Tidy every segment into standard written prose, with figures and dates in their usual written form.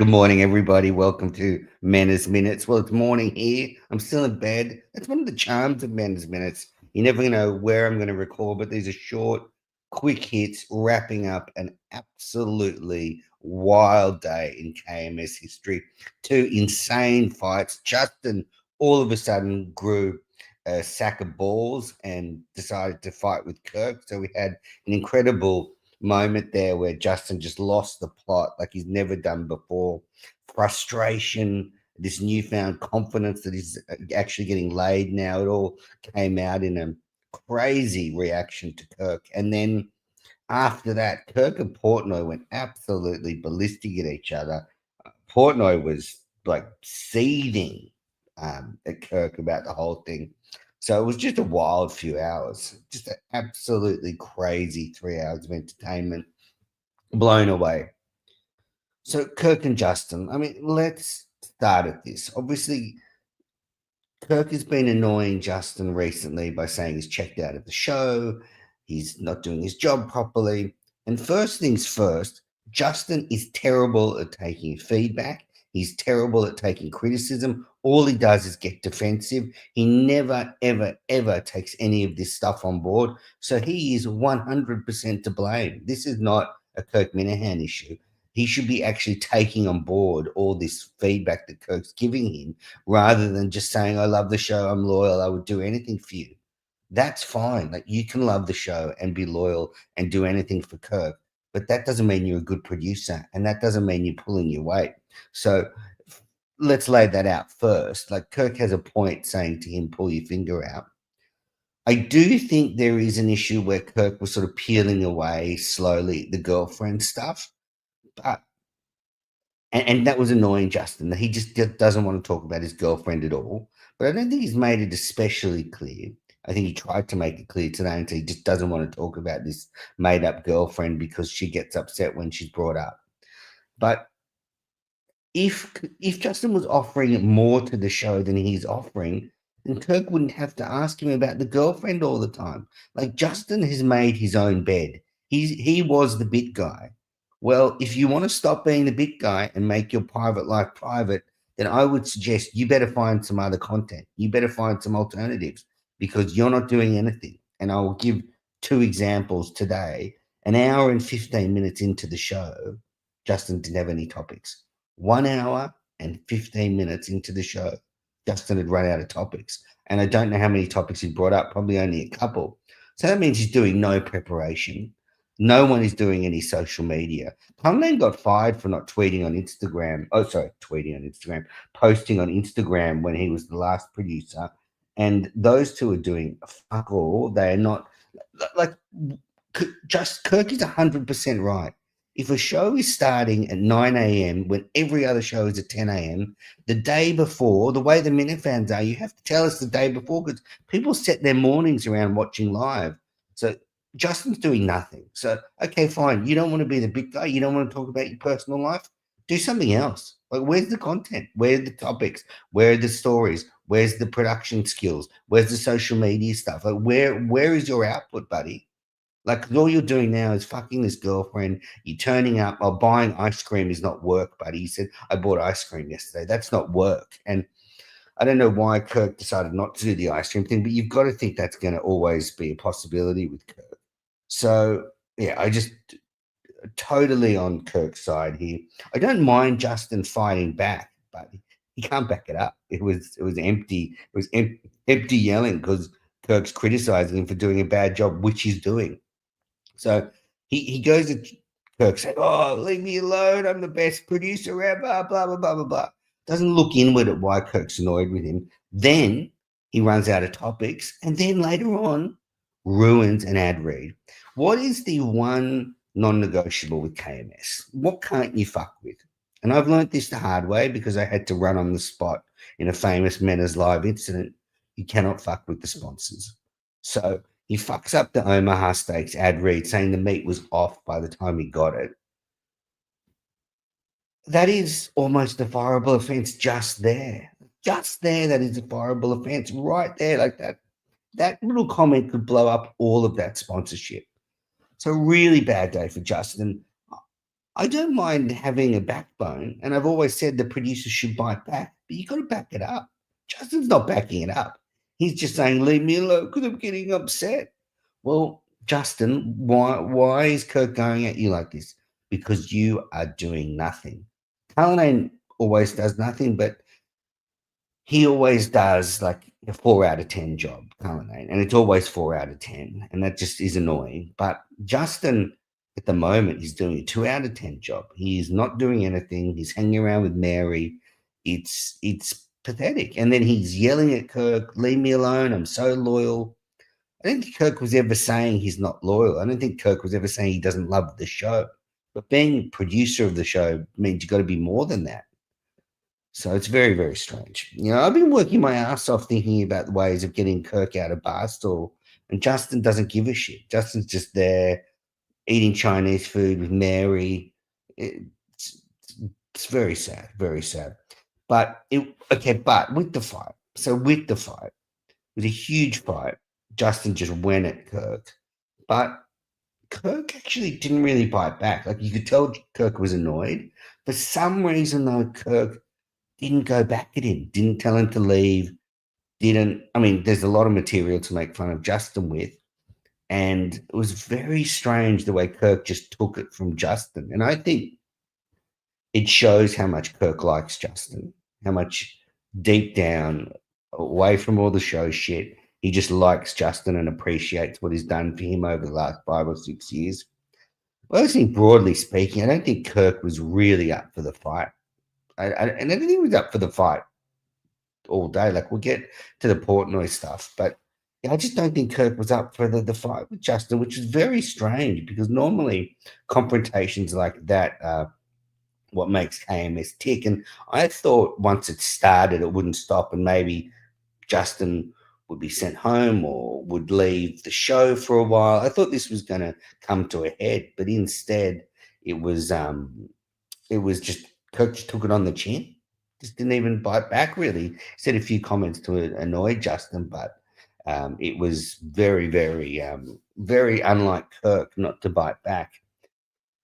Good morning, everybody. Welcome to Manners Minutes. Well, it's morning here. I'm still in bed. That's one of the charms of Manners Minutes. You never know where I'm going to record, but these are short, quick hits wrapping up an absolutely wild day in KMS history. Two insane fights. Justin all of a sudden grew a sack of balls and decided to fight with Kirk. So we had an incredible moment there where Justin just lost the plot like he's never done before. Frustration, this newfound confidence that he's actually getting laid now. It all came out in a crazy reaction to Kirk. And then after that, Kirk and Portnoy went absolutely ballistic at each other. Portnoy was like seething at Kirk about the whole thing. So it was just a wild few hours, just an absolutely crazy 3 hours of entertainment. Blown away. So Kirk and Justin, I mean, let's start at this. Obviously, Kirk has been annoying Justin recently by saying he's checked out of the show, he's not doing his job properly. And first things first, Justin is terrible at taking feedback. He's terrible at taking criticism. All he does is get defensive. He never, ever, ever takes any of this stuff on board. So he is 100% to blame. This is not a Kirk Minahan issue. He should be actually taking on board all this feedback that Kirk's giving him rather than just saying, I love the show, I'm loyal, I would do anything for you. That's fine. Like you can love the show and be loyal and do anything for Kirk, but that doesn't mean you're a good producer and that doesn't mean you're pulling your weight. So let's lay that out first. Like Kirk has a point saying to him, pull your finger out. I do think there is an issue where Kirk was sort of peeling away slowly the girlfriend stuff, but and that was annoying Justin, that he just doesn't want to talk about his girlfriend at all. But I don't think he's made it especially clear. I think he tried to make it clear today, and he just doesn't want to talk about this made up girlfriend because she gets upset when she's brought up. But if Justin was offering more to the show than he's offering, then Kirk wouldn't have to ask him about the girlfriend all the time. Like Justin has made his own bed. He was the bit guy. Well, if you want to stop being the bit guy and make your private life private, then I would suggest you better find some other content. You better find some alternatives because you're not doing anything. And I will give two examples today. An hour and 15 minutes into the show, Justin didn't have any topics. 1 hour and 15 minutes into the show, Justin had run out of topics. And I don't know how many topics he brought up, probably only a couple. So that means he's doing no preparation. No one is doing any social media. Cumlin got fired for not tweeting on Instagram. Oh, sorry, tweeting on Instagram, posting on Instagram when he was the last producer. And those two are doing fuck all. They are not like just Kirk is 100% right. If a show is starting at 9 a.m. when every other show is at 10 a.m., the day before, the way the Minute fans are, you have to tell us the day before because people set their mornings around watching live. So Justin's doing nothing. So, okay, fine. You don't want to be the big guy. You don't want to talk about your personal life. Do something else. Like, where's the content? Where are the topics? Where are the stories? Where's the production skills? Where's the social media stuff? Like, where is your output, buddy? Like, 'cause all you're doing now is fucking this girlfriend. You're turning up. Oh, buying ice cream is not work, buddy. He said, I bought ice cream yesterday. That's not work. And I don't know why Kirk decided not to do the ice cream thing, but you've got to think that's going to always be a possibility with Kirk. So, yeah, I just totally on Kirk's side here. I don't mind Justin fighting back, but he can't back it up. It was empty. It was empty yelling because Kirk's criticizing him for doing a bad job, which he's doing. So he goes to Kirk saying, "Oh, leave me alone. I'm the best producer ever." Blah blah blah blah blah. Doesn't look inward at why Kirk's annoyed with him. Then he runs out of topics, and then later on ruins an ad read. What is the one non-negotiable with KMS? What can't you fuck with? And I've learnt this the hard way because I had to run on the spot in a famous Mena's Live incident. You cannot fuck with the sponsors. So he fucks up the Omaha Steaks ad read saying the meat was off by the time he got it. That is almost a fireable offense just there. Just there, that is a fireable offense right there, like that. That little comment could blow up all of that sponsorship. So really bad day for Justin. I don't mind having a backbone, and I've always said the producer should bite back, but you got to back it up. Justin's not backing it up. He's just saying, "Leave me alone," because I'm getting upset. Well, Justin, why is Kirk going at you like this? Because you are doing nothing. Cullinane always does nothing, but he always does like a 4 out of 10 job, Cullinane, and it's always 4 out of 10, and that just is annoying. But Justin, at the moment, he's doing a 2 out of 10 job. He's not doing anything. He's hanging around with Mary. It's pathetic. And then he's yelling at Kirk, "Leave me alone. I'm so loyal." I don't think Kirk was ever saying he's not loyal. I don't think Kirk was ever saying he doesn't love the show. But being producer of the show means you've got to be more than that. So it's very, very strange. I've been working my ass off thinking about the ways of getting Kirk out of Barstool, and Justin doesn't give a shit. Justin's just there eating Chinese food with Mary. It's, it's very sad, very sad. But but with the fight. So with the fight, it was a huge fight. Justin just went at Kirk, but Kirk actually didn't really bite back. Like you could tell Kirk was annoyed. For some reason, though, Kirk didn't go back at him, didn't tell him to leave, didn't. I mean, there's a lot of material to make fun of Justin with. And it was very strange the way Kirk just took it from Justin. And I think it shows how much Kirk likes Justin, how much deep down, away from all the show shit, he just likes Justin and appreciates what he's done for him over the last 5 or 6 years. Well, I think broadly speaking, I don't think Kirk was really up for the fight. And I don't think he was up for the fight all day. Like we'll get to the Portnoy stuff, but yeah, I just don't think Kirk was up for the fight with Justin, which is very strange because normally confrontations like that are what makes KMS tick. And I thought once it started, it wouldn't stop, and maybe Justin would be sent home or would leave the show for a while. I thought this was going to come to a head, but instead it was just Kirk just took it on the chin. Just didn't even bite back really. Said a few comments to annoy Justin, but it was very, very, very unlike Kirk not to bite back.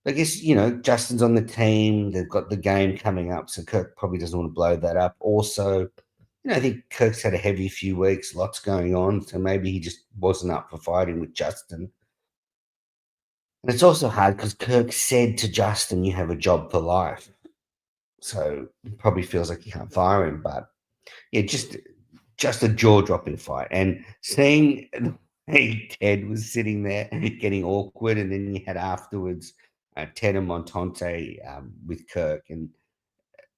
I guess, Justin's on the team. They've got the game coming up, so Kirk probably doesn't want to blow that up. Also, I think Kirk's had a heavy few weeks, lots going on, so maybe he just wasn't up for fighting with Justin. And it's also hard because Kirk said to Justin, "You have a job for life." So he probably feels like you can't fire him. But yeah, just a jaw-dropping fight. And seeing hey, Ted was sitting there getting awkward, and then you had afterwards Ted and Montante with Kirk, and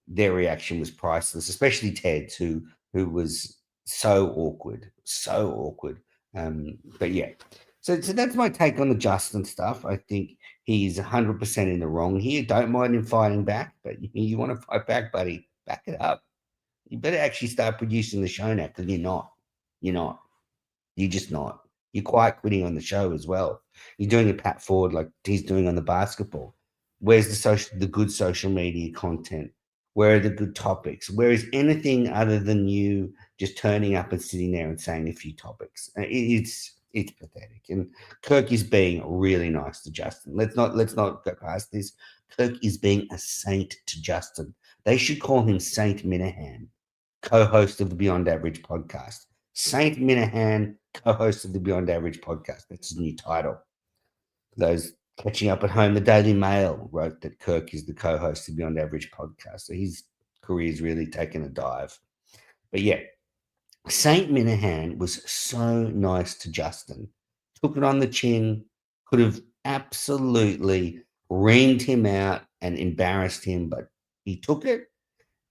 their reaction was priceless, especially Ted's, who was so awkward, so awkward. But yeah, so that's my take on the Justin stuff. I think he's 100% in the wrong here. Don't mind him fighting back, but you want to fight back, buddy, back it up. You better actually start producing the show now because you're not. You're not. You're just not. You're quiet quitting on the show as well. You're doing a pat forward like he's doing on the basketball. Where's the good social media content? Where are the good topics? Where is anything other than you just turning up and sitting there and saying a few topics? It's pathetic. And Kirk is being really nice to Justin. Let's not go past this. Kirk is being a saint to Justin. They should call him Saint Minahan, co-host of the Beyond Average podcast. Saint Minahan, co-host of the Beyond Average podcast. That's his new title. Those catching up at home, the Daily Mail wrote that Kirk is the co-host of Beyond Average podcast. So his career's really taken a dive. But yeah, Saint Minahan was so nice to Justin. Took it on the chin, could have absolutely reamed him out and embarrassed him, but he took it.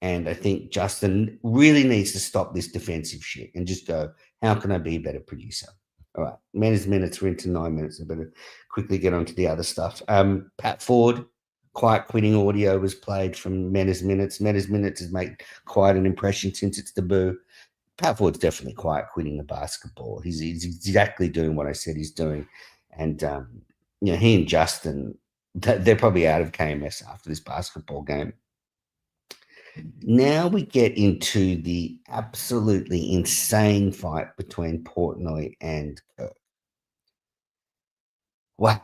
And I think Justin really needs to stop this defensive shit and just go, how can I be a better producer? All right, men's minutes, we're into 9 minutes. I better quickly get on to the other stuff. Pat Ford, quiet quitting audio was played from Men's Minutes. Men's Minutes has made quite an impression since its debut. Pat Ford's definitely quiet quitting the basketball. He's exactly doing what I said he's doing. And, he and Justin, they're probably out of KMS after this basketball game. Now we get into the absolutely insane fight between Portnoy and Kirk. Wow.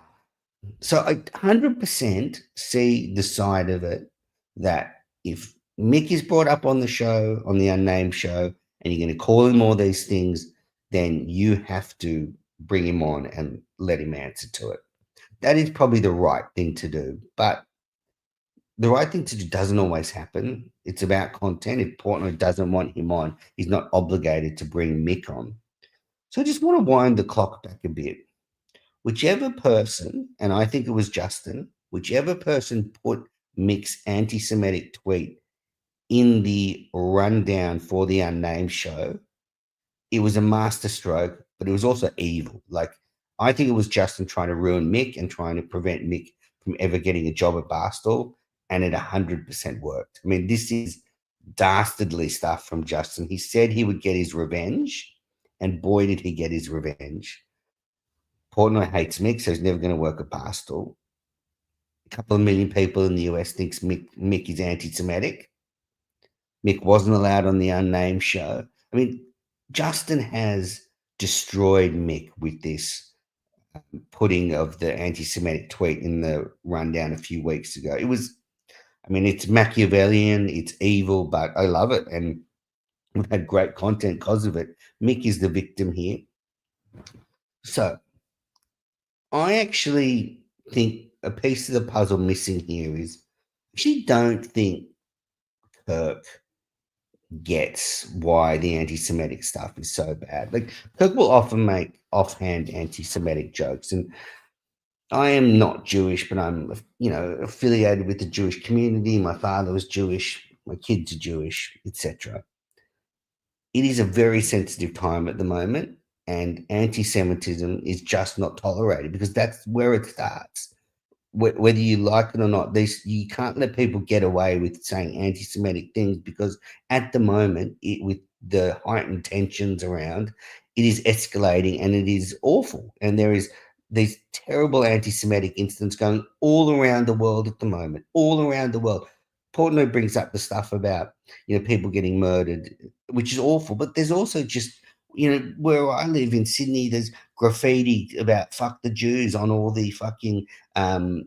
So I 100% see the side of it that if Mick is brought up on the show, on the unnamed show, and you're going to call him all these things, then you have to bring him on and let him answer to it. That is probably the right thing to do. But the right thing to do doesn't always happen. It's about content. If Portnoy doesn't want him on, he's not obligated to bring Mick on. So I just want to wind the clock back a bit. Whichever person, and I think it was Justin, whichever person put Mick's anti Semitic tweet in the rundown for the unnamed show, it was a masterstroke, but it was also evil. Like, I think it was Justin trying to ruin Mick and trying to prevent Mick from ever getting a job at Barstool, and it 100% worked. I mean, this is dastardly stuff from Justin. He said he would get his revenge, and boy, did he get his revenge. Portnoy hates Mick, so he's never going to work at Barstool. A couple of million people in the US thinks Mick is anti-Semitic. Mick wasn't allowed on the unnamed show. I mean, Justin has destroyed Mick with this putting of the anti-Semitic tweet in the rundown a few weeks ago. It was, I mean, it's Machiavellian, it's evil, but I love it, and we've had great content because of it. Mick is the victim here. So I actually think a piece of the puzzle missing here is I actually don't think Kirk gets why the anti-Semitic stuff is so bad. Like Kirk will often make offhand anti-Semitic jokes, and I am not Jewish, but I'm affiliated with the Jewish community. My father was Jewish, my kids are Jewish, etc. It is a very sensitive time at the moment, and anti-Semitism is just not tolerated because that's where it starts. Whether you like it or not, you can't let people get away with saying anti-Semitic things because at the moment, with the heightened tensions around, it is escalating and it is awful. And there is these terrible anti-Semitic incidents going all around the world at the moment, all around the world. Portnoy brings up the stuff about people getting murdered, which is awful. But there's also just where I live in Sydney, there's graffiti about "fuck the Jews" on all the fucking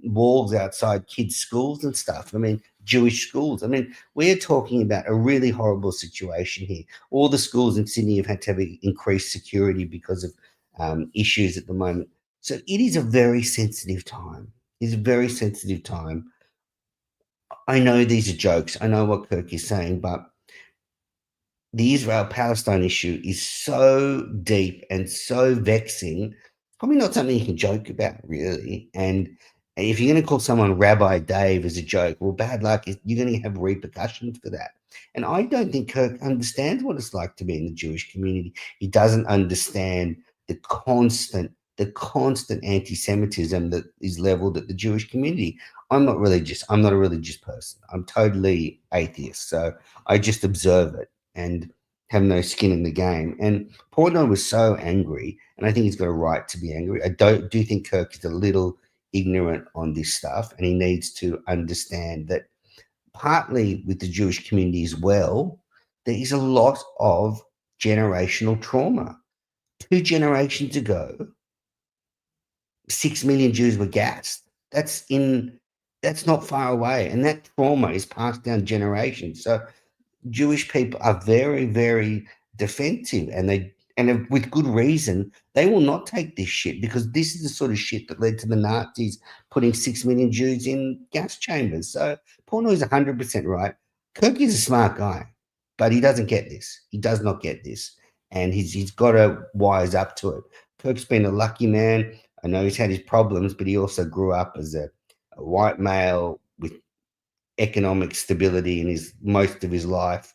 walls outside kids' schools and stuff. I mean, Jewish schools. I mean, we're talking about a really horrible situation here. All the schools in Sydney have had to have increased security because of issues at the moment. So it is a very sensitive time. It's a very sensitive time. I know these are jokes. I know what Kirk is saying, but the Israel-Palestine issue is so deep and so vexing, probably not something you can joke about, really. And if you're going to call someone Rabbi Dave as a joke, well, bad luck. You're going to have repercussions for that. And I don't think Kirk understands what it's like to be in the Jewish community. He doesn't understand the constant anti-Semitism that is leveled at the Jewish community. I'm not religious. I'm not a religious person. I'm totally atheist. So I just observe it and have no skin in the game. And Portnoy was so angry, and I think he's got a right to be angry. I do think Kirk is a little ignorant on this stuff, and he needs to understand that partly with the Jewish community as well, there is a lot of generational trauma. 2 generations ago, 6 million Jews were gassed. That's not far away, and that trauma is passed down generations. So Jewish people are very, very defensive, and with good reason. They will not take this shit because this is the sort of shit that led to the Nazis putting 6 million Jews in gas chambers. So Porno is 100% right. Kirk is a smart guy, but he doesn't get this. He does not get this, and he's got to wise up to it. Kirk's been a lucky man. I know he's had his problems, but he also grew up as a white male with economic stability in his most of his life.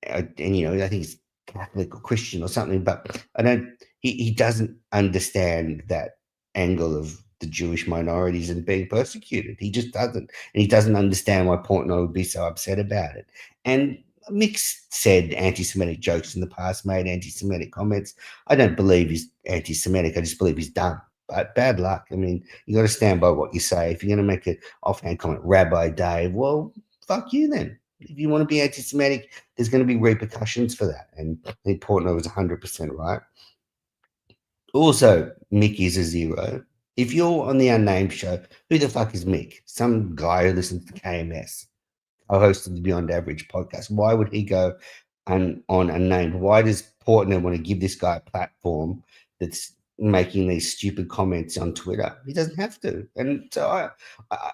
And I think he's Catholic or Christian or something, but I don't. He doesn't understand that angle of the Jewish minorities and being persecuted. He just doesn't, and he doesn't understand why Portnoy would be so upset about it. And Mick's said anti-Semitic jokes in the past, made anti-Semitic comments. I don't believe he's anti-Semitic. I just believe he's dumb. But bad luck. I mean, you got to stand by what you say. If you're going to make an offhand comment, Rabbi Dave, well, fuck you then. If you want to be anti-Semitic, there's going to be repercussions for that. And I think Portnoy was 100% right. Also, Mick is a zero. If you're on the Unnamed show, who the fuck is Mick? Some guy who listens to KMS, co-host of the Beyond Average podcast. Why would he go on Unnamed? Why does Portner want to give this guy a platform that's making these stupid comments on Twitter? He doesn't have to. And so I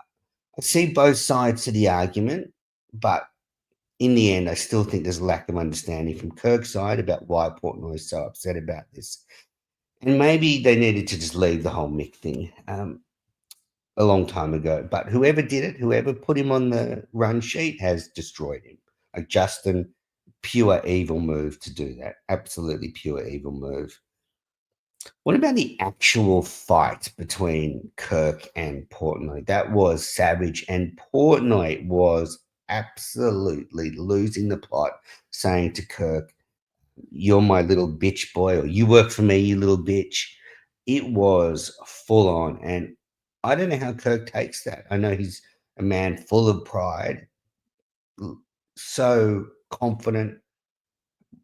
see both sides to the argument, but in the end, I still think there's a lack of understanding from Kirk's side about why Portnoy is so upset about this. And maybe they needed to just leave the whole Mick thing a long time ago. But whoever did it, whoever put him on the run sheet has destroyed him. Like Justin, pure evil move to do that. Absolutely pure evil move. What about the actual fight between Kirk and Portnoy? That was savage, and Portnoy was absolutely losing the plot, saying to Kirk, "You're my little bitch boy," or "You work for me, you little bitch." It was full on, and I don't know how Kirk takes that. I know he's a man full of pride, so confident.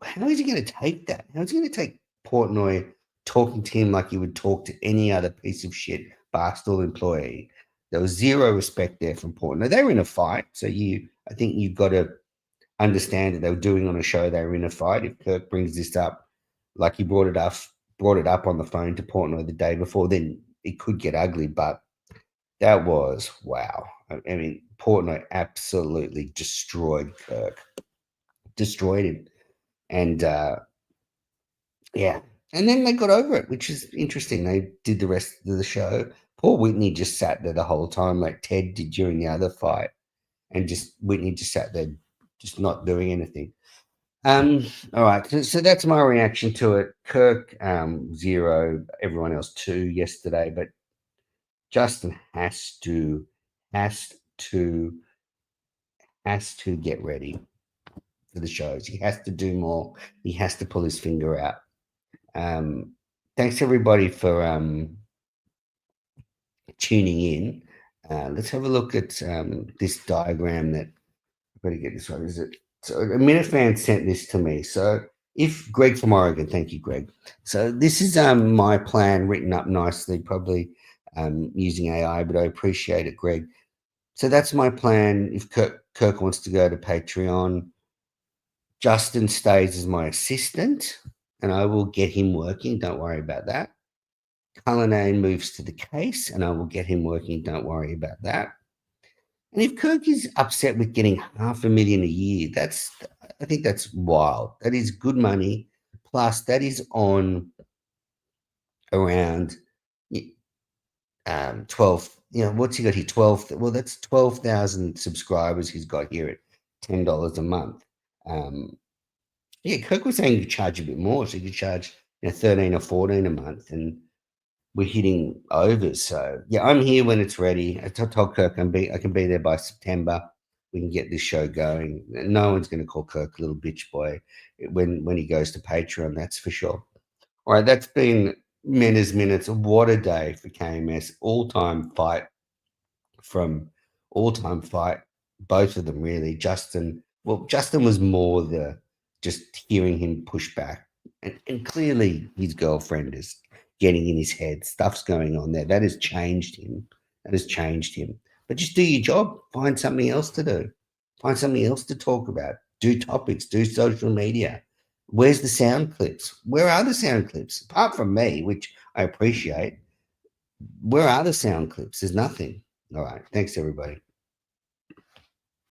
How is he going to take that? How is he going to take Portnoy talking to him like he would talk to any other piece of shit Barstool employee? There was zero respect there from Portnoy. They were in a fight, so I think you've got to understand that they were doing on a show. They were in a fight. If Kirk brings this up, like he brought it up on the phone to Portnoy the day before, then it could get ugly. But that was wow. I mean, Portnoy absolutely destroyed Kirk, destroyed him. And yeah, and then they got over it, which is interesting. They did the rest of the show. Poor Whitney just sat there the whole time, like Ted did during the other fight, and just Whitney just sat there, just not doing anything. All right, so that's my reaction to it. Kirk 0, everyone else 2 yesterday, but Justin has to get ready for the shows. He has to do more. He has to pull his finger out. Thanks everybody for tuning in. Let's have a look at this diagram that I've got to get this right. Is it? So a Minifan sent this to me. So if Greg from Oregon, thank you, Greg. So this is my plan written up nicely, probably using AI, but I appreciate it, Greg. So that's my plan. If Kirk wants to go to Patreon, Justin stays as my assistant, and I will get him working. Don't worry about that. Cullinane moves to the case, and I will get him working. Don't worry about that. And if Kirk is upset with getting $500,000 a year, I think that's wild. That is good money. Plus, that is on around 12. What's he got here? 12. Well, that's 12,000 subscribers he's got here at $10 a month. Yeah, Kirk was saying you could charge a bit more, so you could charge 13 or 14 a month, and we're hitting overs. So yeah, I'm here when it's ready. I told Kirk I can be there by September. We can get this show going. No one's going to call Kirk a little bitch boy when he goes to Patreon. That's for sure. All right, that's been Men's Minutes. What a day for KMS. All-time fight. Both of them really. Justin was more the just hearing him push back, and clearly his girlfriend is getting in his head. Stuff's going on there. That has changed him. But just do your job. Find something else to do. Find something else to talk about. Do topics. Do social media. Where's the sound clips? Where are the sound clips? Apart from me, which I appreciate, where are the sound clips? There's nothing. All right. Thanks, everybody.